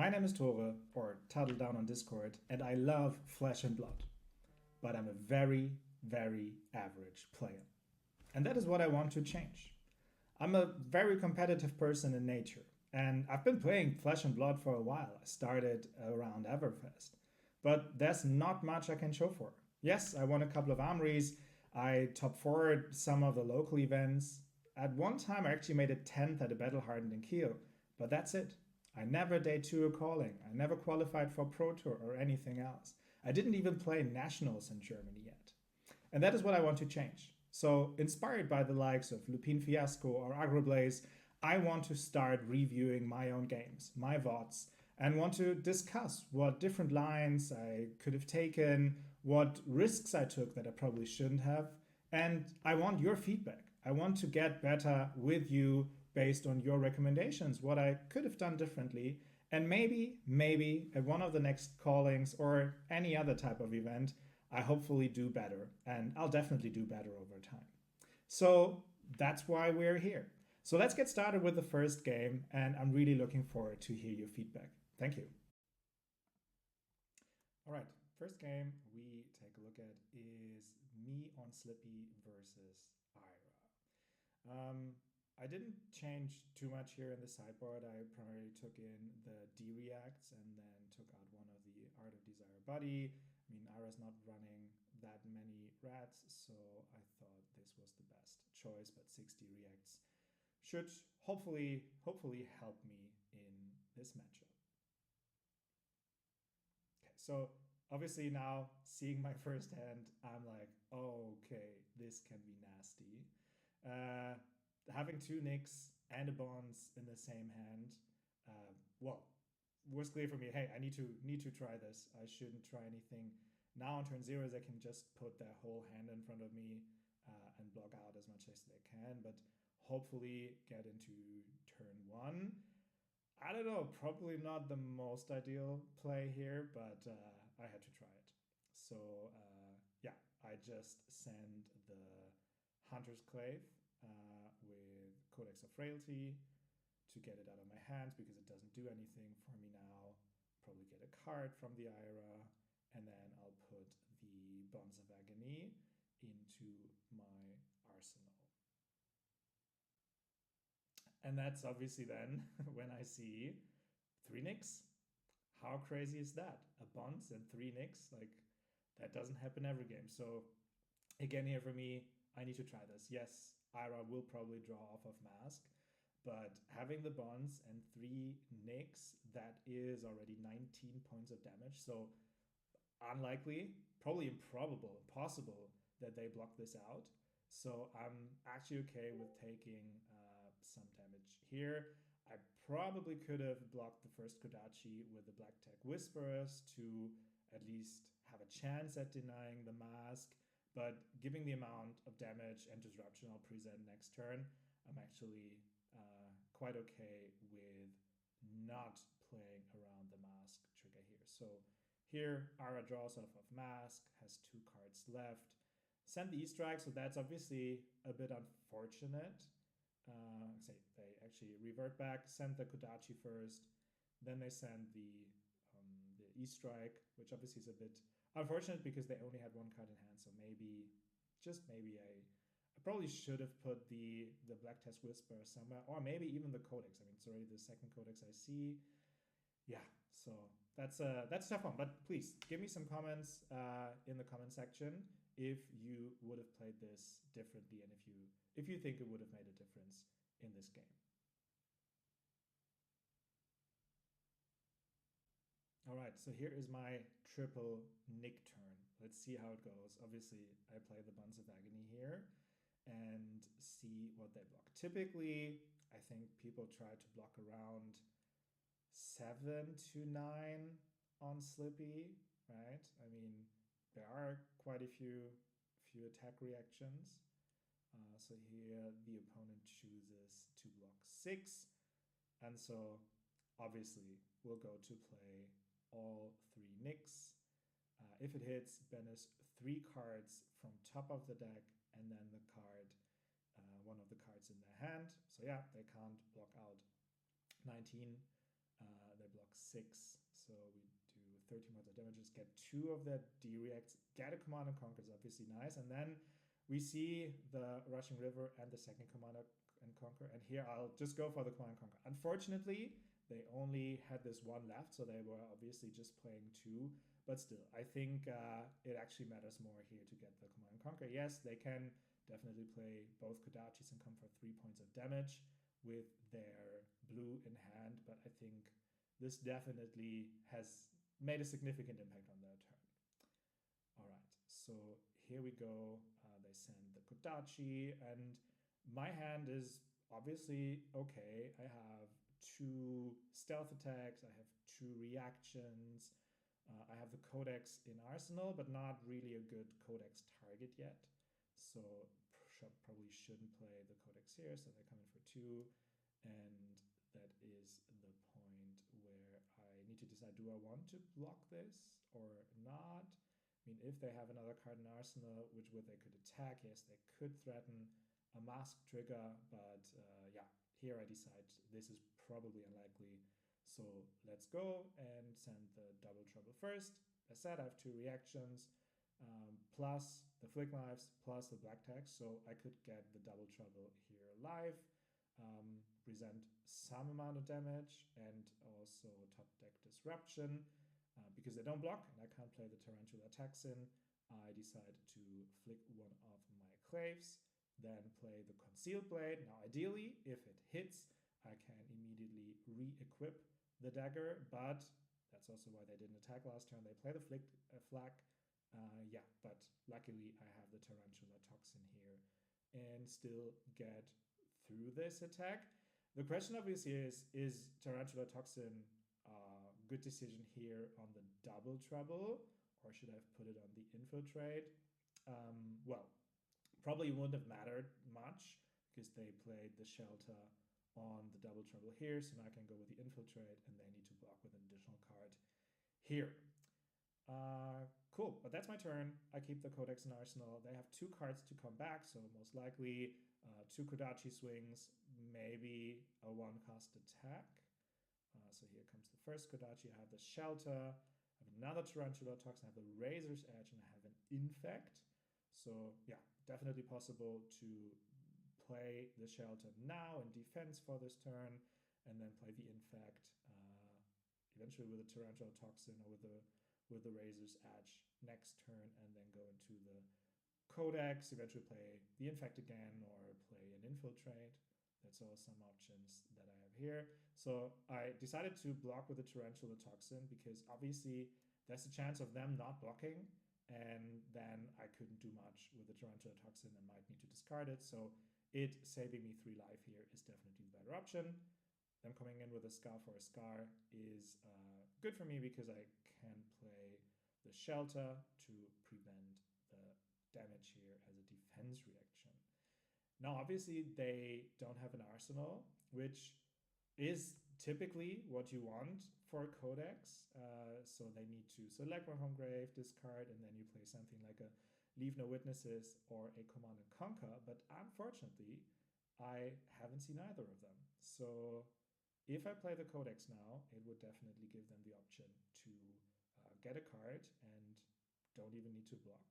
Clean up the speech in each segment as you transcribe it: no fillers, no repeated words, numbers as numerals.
My name is Tore, or Tuttle Down on Discord, and I love Flesh and Blood. But I'm a very, very average player. And that is what I want to change. I'm a very competitive person in nature, and I've been playing Flesh and Blood for a while. I started around Everfest. But there's not much I can show for. Yes, I won a couple of armories. I top 4'd some of the local events. At one time, I actually made a 10th at a Battle Hardened in Kiel, but that's it. I never day 2 a calling. I never qualified for Pro Tour or anything else. I didn't even play nationals in Germany yet. And that is what I want to change. So, inspired by the likes of Lupin Fiasco or Agroblaze, I want to start reviewing my own games, my VODs, and want to discuss what different lines I could have taken, what risks I took that I probably shouldn't have. And I want your feedback. I want to get better with you based on your recommendations, what I could have done differently. And maybe at one of the next callings or any other type of event, I hopefully do better. And I'll definitely do better over time. So that's why we're here. So let's get started with the first game. And I'm really looking forward to hear your feedback. Thank you. All right, first game we take a look at is me on Slippy versus Ira. I didn't change too much here in the sideboard. I primarily took in the D reacts and then took out one of the Art of Desire Buddy. I mean, Ira's not running that many rats, so I thought this was the best choice, but 60 reacts should hopefully help me in this matchup. Okay, so obviously now seeing my first hand, I'm like, oh, okay, this can be nasty. Uh, Having two Nicks and a Bonds in the same hand, well, was clear for me. Hey, I need to try this. I shouldn't try anything now on turn 0. They can just put their whole hand in front of me and block out as much as they can, but hopefully get into turn 1. I don't know, probably not the most ideal play here, but I had to try it. So yeah, I just send the Hunter's Clave with Codex of Frailty to get it out of my hands because it doesn't do anything for me now. Probably get a card from the Ira, and then I'll put the Bonds of Agony into my arsenal. And that's obviously then when I see 3 Nicks. How crazy is that? A Bonds and 3 Nicks? Like, that doesn't happen every game. So, again, here for me, I need to try this. Yes, Ira will probably draw off of Mask, but having the Bonds and 3 Nicks, that is already 19 points of damage. So, unlikely, probably improbable, impossible that they block this out. So I'm actually okay with taking some damage here. I probably could have blocked the first Kodachi with the Black Tech Whisperers to at least have a chance at denying the mask, but given the amount of damage and disruption I'll present next turn, I'm actually quite okay with not playing around the mask trigger here. So here, Ara draws off of Mask, has 2 cards left. Send the E-Strike, so that's obviously a bit unfortunate. Say they actually revert back, send the Kodachi first, then they send the E-Strike, which obviously is a bit unfortunate because they only had 1 card in hand. So maybe, just maybe, I probably should have put the Black Test Whisper somewhere, or maybe even the Codex. I mean, it's already the second Codex I see. Yeah, so that's a tough one. But please give me some comments in the comment section if you would have played this differently and if you think it would have made a difference in this game. All right, so here is my triple Nick turn. Let's see how it goes. Obviously, I play the Bonds of Agony here and see what they block. Typically, I think people try to block around 7 to 9 on Slippy, right? I mean, there are quite a few attack reactions. So here the opponent chooses to block 6, and so obviously we'll go to play all 3 Nicks. If it hits, banish 3 cards from top of the deck and then the card, one of the cards in their hand. So yeah, they can't block out 19 They block 6, so we do 13 points of damages, get 2 of their D-reacts, get a Command and Conquer is obviously nice, and then we see the Rushing River and the second Command and Conquer, and here I'll just go for the Command and Conquer. Unfortunately, they only had this one left, so they were obviously just playing 2, but still, I think it actually matters more here to get the Command and Conquer. Yes, they can definitely play both Kodachis and come for 3 points of damage with their blue in hand, but I think this definitely has made a significant impact on their turn. All right, so here we go. They send the Kodachi, and my hand is obviously okay. I have 2 stealth attacks, I have 2 reactions, I have the Codex in arsenal, but not really a good Codex target yet. So probably shouldn't play the Codex here, so they come in for 2, and that is the point where I need to decide, do I want to block this or not? I mean, if they have another card in arsenal, which would they could attack, yes, they could threaten a mask trigger, but yeah, here I decide this is probably unlikely. So let's go and send the double trouble first. As said, I have 2 reactions, plus the flick knives, plus the black tags, so I could get the double trouble here live, present some amount of damage, and also top deck disruption. Because they don't block and I can't play the Tarantula Taxon, I decide to flick one of my claves, then play the Concealed Blade. Now ideally, if it hits, I can immediately re-equip the dagger, but that's also why they didn't attack last turn. They play the flak. Yeah, but luckily I have the Tarantula Toxin here and still get through this attack. The question obviously is Tarantula Toxin good decision here on the double trouble, or should I have put it on the infiltrate? Well, probably wouldn't have mattered much because they played the shelter on the double trouble here, so now I can go with the infiltrate, and they need to block with an additional card here. Cool, but that's my turn. I keep the Codex in arsenal. They have 2 cards to come back, so most likely 2 Kodachi swings, maybe a 1-cost attack. So here comes the first Kodachi. I have the Shelter, I have another Tarantula Toxin, I have the Razor's Edge, and I have an Infect. So yeah, definitely possible to play the Shelter now in defense for this turn, and then play the Infect eventually with the Tarantula Toxin or with the Razor's Edge next turn, and then go into the Codex, eventually play the Infect again or play an Infiltrate. That's all some options that I have here. So I decided to block with the Tarantula Toxin because obviously there's a chance of them not blocking, and then I couldn't do much with the Tarantula Toxin and might need to discard it. So it saving me 3 life here is definitely the better option. Them coming in with a Scar for a Scar is good for me because I can play the Shelter to prevent the damage here as a defense reaction. Now, obviously, they don't have an arsenal, which is typically what you want for a Codex. So they need to select one from grave, discard, and then you play something like a Leave No Witnesses or a Command and Conquer. But unfortunately, I haven't seen either of them. So if I play the Codex now, it would definitely give them the option to get a card and don't even need to block.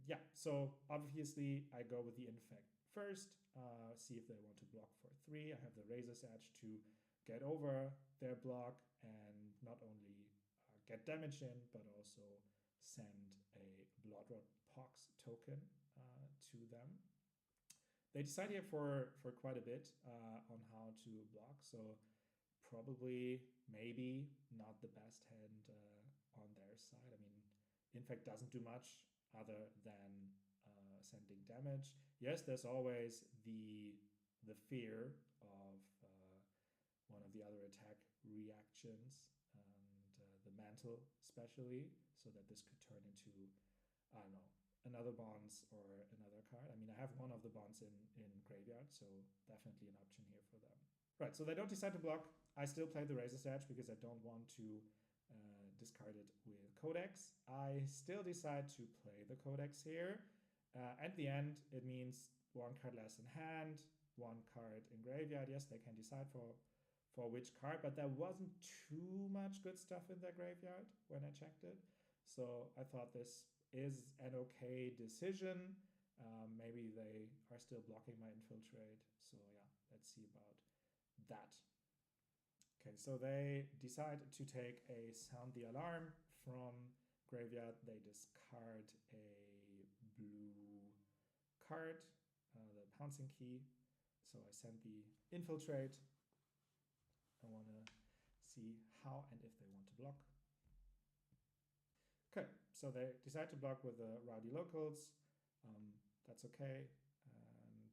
Yeah, so obviously I go with the Infect first, see if they want to block for 3. I have the Razor's Edge to get over their block and not only get damage in, but also send a Bloodrot Pox token to them. They decide here for quite a bit on how to block, so probably, maybe not the best hand on their side. I mean, Infect doesn't do much other than sending damage. Yes, there's always the fear of one of the other attack reactions, and the Mantle especially, so that this could turn into, I don't know, another Bonds or another card. I mean, I have one of the Bonds in Graveyard, so definitely an option here for them. Right, so they don't decide to block. I still play the Razor's Edge because I don't want to discard it with Codex. I still decide to play the Codex here. At the end, it means 1 card less in hand, 1 card in graveyard. Yes, they can decide for for which card, but there wasn't too much good stuff in their graveyard when I checked it. So I thought this is an okay decision. Maybe they are still blocking my infiltrate. So yeah, let's see about that. Okay, so they decide to take a Sound the Alarm from graveyard. They discard a blue card, the pouncing key. So I send the infiltrate. I want to see how and if they want to block. Okay, so they decide to block with the Rowdy Locals. That's okay. And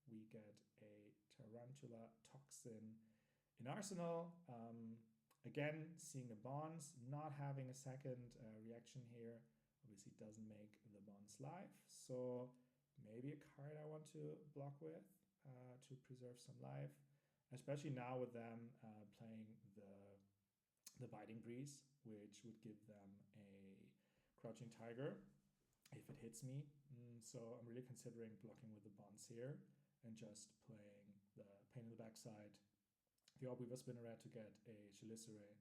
we get a Tarantula Toxin in Arsenal. Again, seeing the bonds, not having a second reaction here obviously doesn't make the bonds live. So maybe a card I want to block with to preserve some life, especially now with them playing the Biting Breeze, which would give them a Crouching Tiger if it hits me. So I'm really considering blocking with the bonds here and just playing the Pain in the Backside, the Orb-Weaver Spinneret to get a Chelicerae,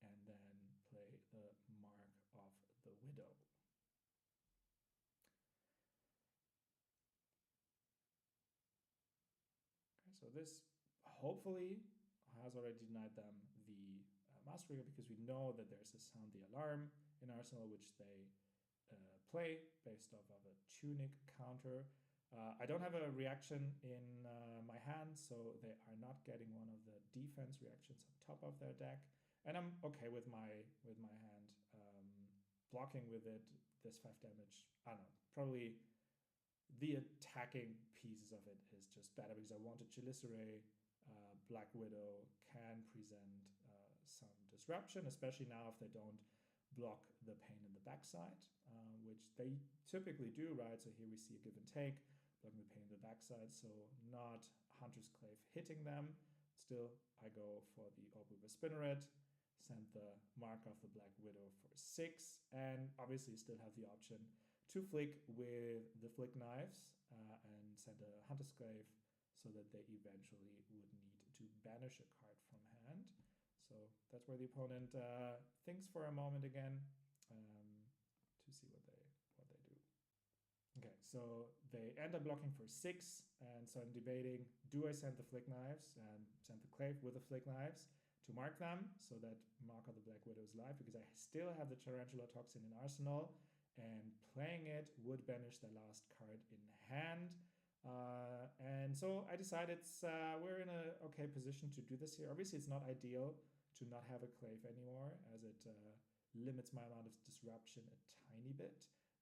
and then play the Mark of the Widow. Okay, so this hopefully has already denied them the Master Trigger, because we know that there's a Sound the Alarm in Arsenal, which they play based off of a Tunic counter. I don't have a reaction in my hand, so they are not getting one of the defense reactions on top of their deck, and I'm okay with my hand. Blocking with it, this 5 damage, I don't know, probably the attacking pieces of it is just better, because I wanted Chelicerae. Black Widow can present some disruption, especially now if they don't block the Pain in the Backside, which they typically do, right? So here we see a give and take, blocking the Pain in the Backside, so not Hunter's Clave hitting them. Still, I go for the Orb-Weaver Spinneret, send the Mark of the Black Widow for 6, and obviously still have the option to flick with the Flick Knives and send a Hunter's Clave, so that they eventually would need to banish a card from hand. So that's where the opponent thinks for a moment again to see what they do. Okay, so they end up blocking for 6, and so I'm debating, do I send the Flick Knives and send the Clave with the Flick Knives to mark them, so that Mark of the Black Widow is live, because I still have the Tarantula Toxin in Arsenal, and playing it would banish the last card in hand. And so I decided we're in an okay position to do this here. Obviously, it's not ideal to not have a Clave anymore, as it limits my amount of disruption a tiny bit.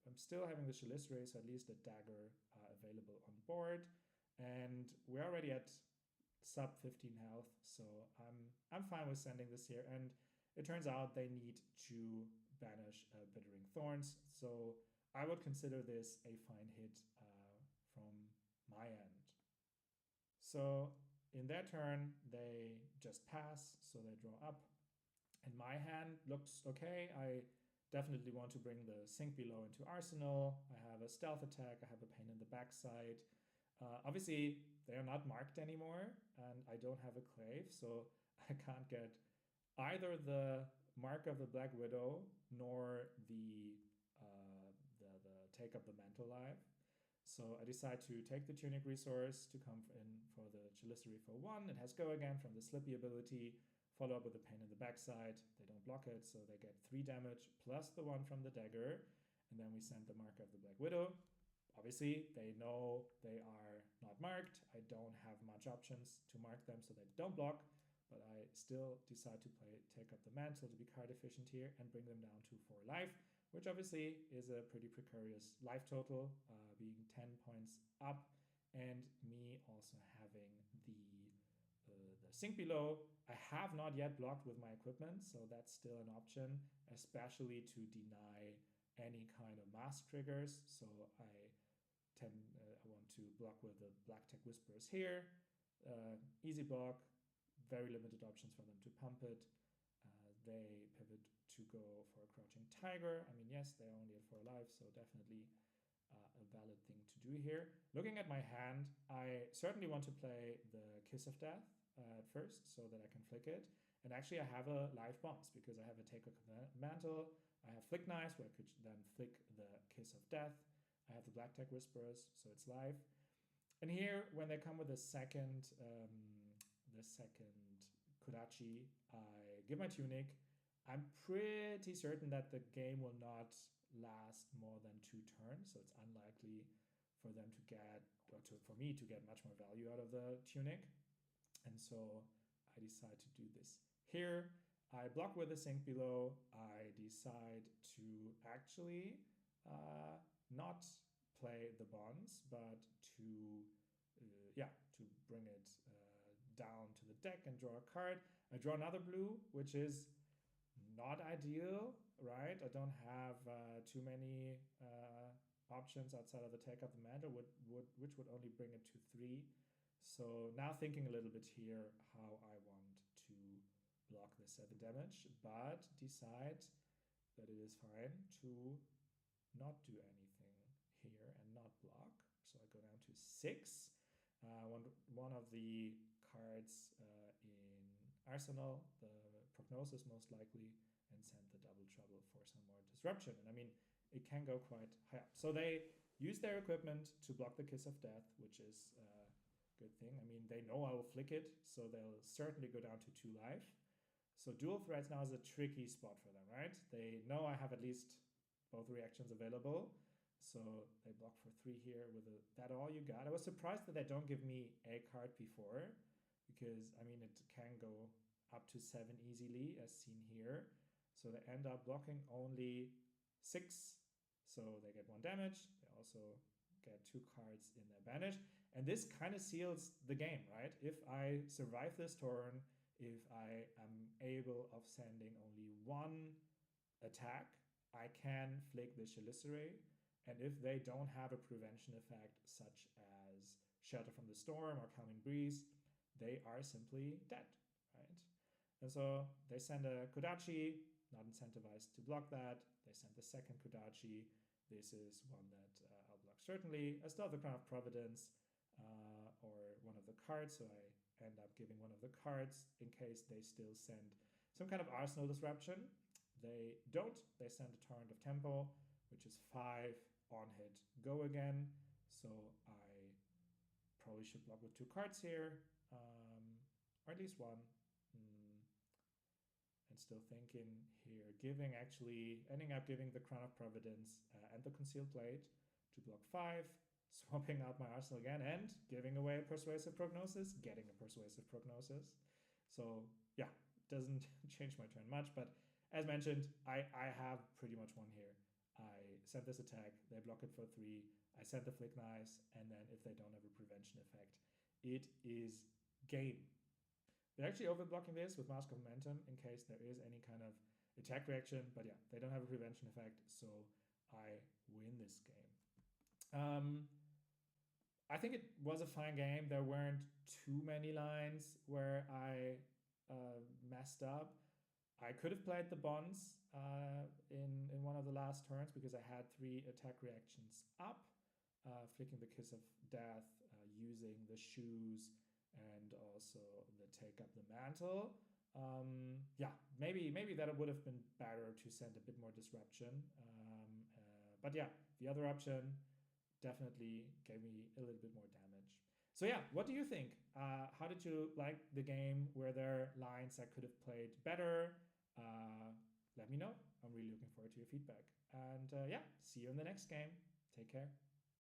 I'm still having the Chelicerae, so at least a dagger available on board. And we're already at sub 15 health, so I'm fine with sending this here. And it turns out they need to banish Bittering Thorns, so I would consider this a fine hit from my end. So in their turn, they just pass, so they draw up. And my hand looks okay. I definitely want to bring the Sink Below into Arsenal. I have a Stealth Attack, I have a Pain in the Backside. Obviously, they are not marked anymore, and I don't have a Clave, so I can't get either the Mark of the Black Widow nor the Take Up the Mantle Live. So I decide to take the Tunic resource to come in for the Chelicerae for 1. It has Go Again from the Slippy ability, follow up with the Pain in the Backside. They don't block it, so they get 3 damage plus the 1 from the dagger. And then we send the Mark of the Black Widow. Obviously, they know they are not marked. I don't have much options to mark them, so they don't block. But I still decide to Take Up the Mantle to be card efficient here and bring them down to 4 life, which obviously is a pretty precarious life total, being 10 points up, and me also having the Sink Below. I have not yet blocked with my equipment, so that's still an option, especially to deny any kind of mass triggers. So I want to block with the Black Tech Whisperers here. Easy block, very limited options for them to pump it. They pivot to go for a Crouching Tiger. I mean, yes, they're only at 4 life, so definitely a valid thing to do here. Looking at my hand, I certainly want to play the Kiss of Death, at first so that I can flick it. And actually I have a live bounce because I have a Take of the Mantle. I have Flick Knives where I could then flick the Kiss of Death. I have the Black Tech Whisperers, so it's live. And here, when they come with the second Kodachi, I give my Tunic. I'm pretty certain that the game will not last more than 2 turns, so it's unlikely for them to get, or for me to get much more value out of the Tunic. And so I decide to do this here. I block with the Sink Below. I decide to actually not play the bonds, but to bring it down to the deck and draw a card. I draw another blue, which is not ideal, right? I don't have too many options outside of the Take Up the Mantle, which would only bring it to 3. So now thinking a little bit here how I want to block the 7 damage, but decide that it is fine to not do anything here and not block. So I go down to 6. One of the cards in Arsenal, the Prognosis most likely, and send the Double Trouble for some more disruption. And I mean, it can go quite high up. So they use their equipment to block the Kiss of Death, which is a good thing. I mean, they know I will flick it, so they'll certainly go down to 2 life. So dual threats now is a tricky spot for them, right? They know I have at least both reactions available. So they block for 3 here with that all you got. I was surprised that they don't give me a card before, because I mean it can go up to 7 easily as seen here. So they end up blocking only 6. So they get 1 damage. They also get 2 cards in their banish. And this kind of seals the game, right? If I survive this turn, if I am able of sending only 1 attack, I can flick the Chelicerae. And if they don't have a prevention effect such as Shelter from the Storm or Calming Breeze, they are simply dead, right? And so they send a Kodachi, not incentivized to block that. They send the second Kodachi. This is one that I'll block certainly. I still have the Crown of Providence or one of the cards, so I end up giving one of the cards in case they still send some kind of Arsenal disruption. They don't. They send a Torrent of Tempo, which is 5 on hit, go again. So I probably should block with 2 cards here, or at least 1. And still thinking here, ending up giving the Crown of Providence and the Concealed Blade to block 5, swapping out my Arsenal again, and giving away a Persuasive Prognosis, getting a Persuasive Prognosis. So yeah, doesn't change my turn much, but as mentioned, I have pretty much won here. I sent this attack, they block it for 3, I sent the Flick Knives, and then if they don't have a prevention effect, it is game. They're actually overblocking this with Mask of Momentum in case there is any kind of attack reaction, but yeah, they don't have a prevention effect, so I win this game. I think it was a fine game. There weren't too many lines where I messed up. I could have played the bonds in one of the last turns because I had 3 attack reactions up, flicking the Kiss of Death, using the shoes, and also the Take Up the Mantle. Yeah, maybe that would have been better to send a bit more disruption. But yeah, the other option definitely gave me a little bit more damage. So yeah, what do you think? How did you like the game? Were there lines I could have played better? Let me know. I'm really looking forward to your feedback. And yeah, see you in the next game. Take care.